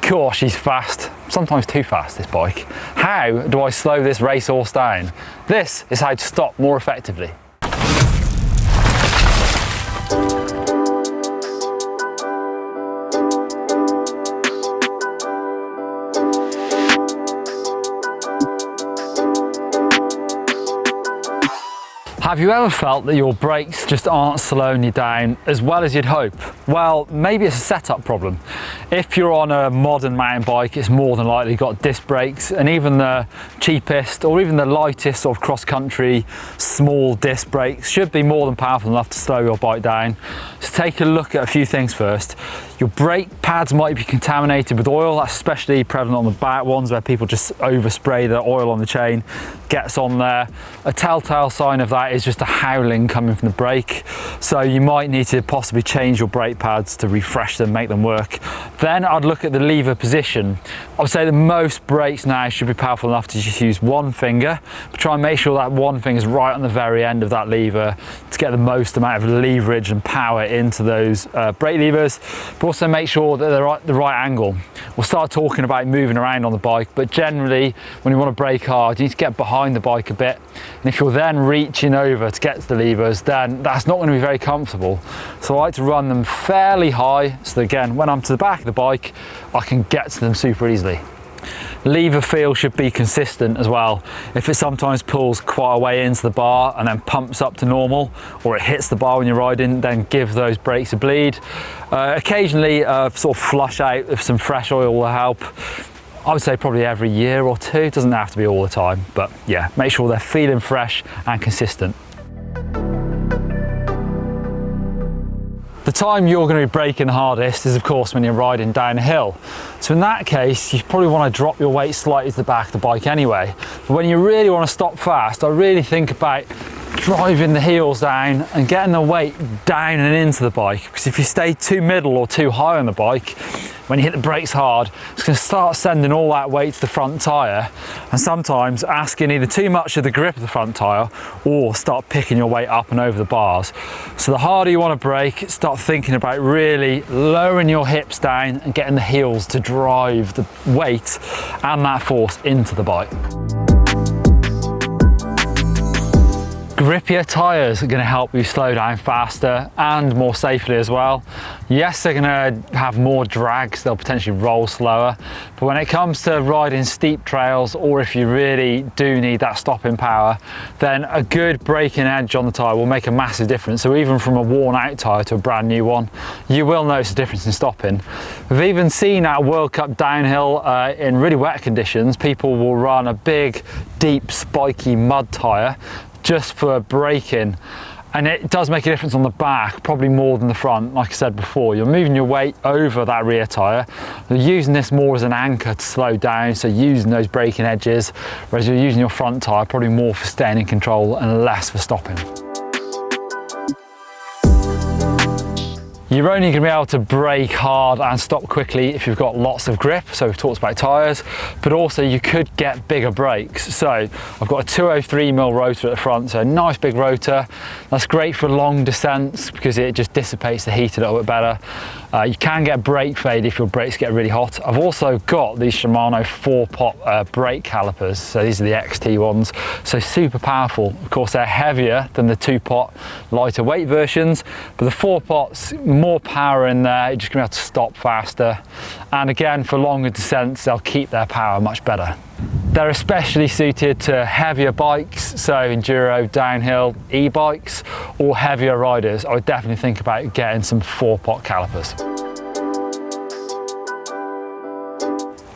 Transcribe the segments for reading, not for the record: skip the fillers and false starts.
course she's fast, sometimes too fast, this bike. How do I slow this racehorse down? This is how to stop more effectively. Have you ever felt that your brakes just aren't slowing you down as well as you'd hope? Well, maybe it's a setup problem. If you're on a modern mountain bike, it's more than likely got disc brakes, and even the cheapest or even the lightest sort of cross-country small disc brakes should be more than powerful enough to slow your bike down. So take a look at a few things first. Your brake pads might be contaminated with oil. That's especially prevalent on the back ones where people just overspray the oil on the chain, gets on there. A telltale sign of that is just a howling coming from the brake. So you might need to possibly change your brake pads to refresh them, make them work. Then I'd look at the lever position. I would say that most brakes now should be powerful enough to just use one finger, but try and make sure that one finger is right on the very end of that lever to get the most amount of leverage and power into those brake levers, but also make sure that they're at the right angle. We'll start talking about moving around on the bike, but generally when you want to brake hard, you need to get behind the bike a bit, and if you're then reaching over to get to the levers, then that's not going to be very comfortable. So I like to run them fairly high, so that again, when I'm to the back of the bike, I can get to them super easily. Lever feel should be consistent as well. If it sometimes pulls quite a way into the bar and then pumps up to normal, or it hits the bar when you're riding, then give those brakes a bleed. Occasionally sort of flush out with some fresh oil will help. I would say probably every year or two. It doesn't have to be all the time, but yeah, make sure they're feeling fresh and consistent. The time you're going to be braking the hardest is of course when you're riding downhill. So in that case, you probably want to drop your weight slightly to the back of the bike anyway. But when you really want to stop fast, I really think about driving the heels down and getting the weight down and into the bike, because if you stay too middle or too high on the bike, when you hit the brakes hard, it's going to start sending all that weight to the front tyre, and sometimes asking either too much of the grip of the front tyre or start picking your weight up and over the bars. So the harder you want to brake, start thinking about really lowering your hips down and getting the heels to drive the weight and that force into the bike. Grippier tyres are going to help you slow down faster and more safely as well. Yes, they're going to have more drag, so they'll potentially roll slower, but when it comes to riding steep trails, or if you really do need that stopping power, then a good braking edge on the tyre will make a massive difference. So even from a worn out tyre to a brand new one, you will notice a difference in stopping. We've even seen at World Cup downhill in really wet conditions, people will run a big, deep, spiky mud tyre just for braking, and it does make a difference on the back, probably more than the front. Like I said before, you're moving your weight over that rear tyre, you're using this more as an anchor to slow down, so using those braking edges, whereas you're using your front tyre probably more for staying in control and less for stopping. You're only going to be able to brake hard and stop quickly if you've got lots of grip, so we've talked about tyres, but also you could get bigger brakes. So I've got a 203mm rotor at the front, so a nice big rotor. That's great for long descents because it just dissipates the heat a little bit better. You can get brake fade if your brakes get really hot. I've also got these Shimano 4-pot brake calipers, so these are the XT ones, so super powerful. Of course, they're heavier than the 2-pot lighter weight versions, but the 4-pot's more power in there, you're just going to be able to stop faster, and again for longer descents they'll keep their power much better. They're especially suited to heavier bikes, so enduro, downhill, e-bikes, or heavier riders. I would definitely think about getting some 4-pot calipers.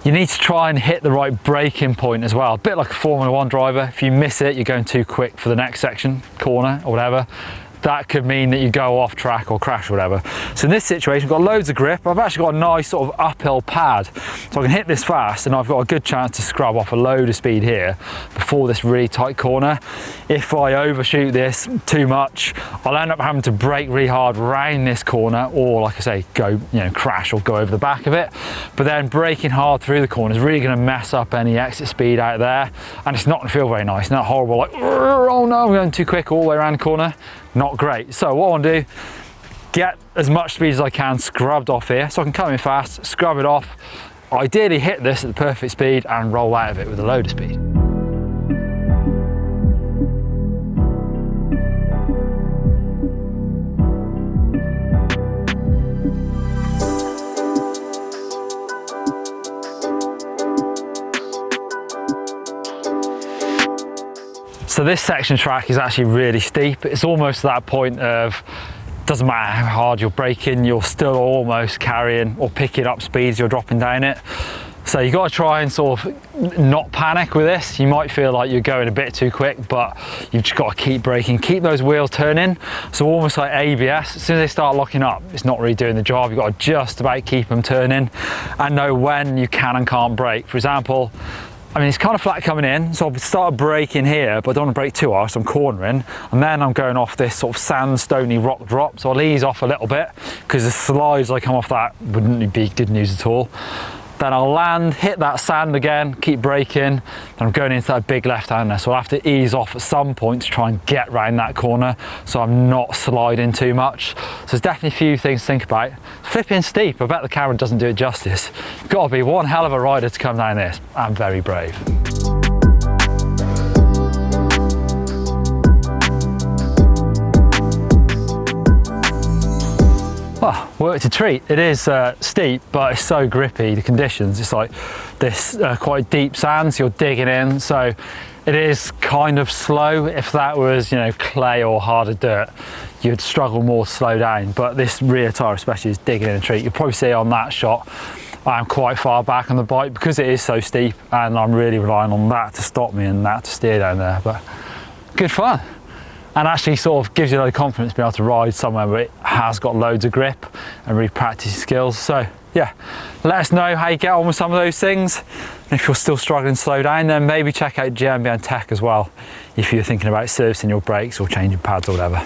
You need to try and hit the right braking point as well, a bit like a Formula 1 driver. If you miss it, you're going too quick for the next section, corner or whatever. That could mean that you go off track or crash or whatever. So in this situation, I've got loads of grip. I've actually got a nice sort of uphill pad, so I can hit this fast and I've got a good chance to scrub off a load of speed here before this really tight corner. If I overshoot this too much, I'll end up having to brake really hard round this corner, or like I say, go, crash or go over the back of it. But then braking hard through the corner is really going to mess up any exit speed out there, and it's not going to feel very nice. Not horrible, like, oh no, I'm going too quick all the way around the corner. Not great. So what I want to do, get as much speed as I can scrubbed off here, so I can come in fast, scrub it off, ideally hit this at the perfect speed and roll out of it with a load of speed. So this section of track is actually really steep. It's almost to that point of, doesn't matter how hard you're braking, you're still almost carrying or picking up speed as you're dropping down it. So you got to try and sort of not panic with this. You might feel like you're going a bit too quick, but you've just got to keep braking, keep those wheels turning. So almost like ABS, as soon as they start locking up, it's not really doing the job. You've got to just about keep them turning and know when you can and can't brake. For example, I mean, it's kind of flat coming in, so I'll start braking here, but I don't want to brake too hard, so I'm cornering, and then I'm going off this sort of sandstony rock drop, so I'll ease off a little bit, because the slides I come off that wouldn't be good news at all. Then I'll land, hit that sand again, keep braking, and I'm going into that big left-hander, so I'll have to ease off at some point to try and get round that corner, so I'm not sliding too much. So there's definitely a few things to think about. Flipping steep, I bet the camera doesn't do it justice. You've got to be one hell of a rider to come down this. I'm very brave. Oh, work to treat. It is steep, but it's so grippy, the conditions. It's like this quite deep sand, so you're digging in, so it is kind of slow. If that was, you know, clay or harder dirt, you'd struggle more to slow down, but this rear tyre especially is digging in a treat. You'll probably see on that shot, I'm quite far back on the bike because it is so steep, and I'm really relying on that to stop me and that to steer down there, but good fun. And actually sort of gives you a lot of confidence being able to ride somewhere where it has got loads of grip and really practice your skills. So yeah, let us know how you get on with some of those things. And if you're still struggling to slow down, then maybe check out GMBN Tech as well if you're thinking about servicing your brakes or changing pads or whatever.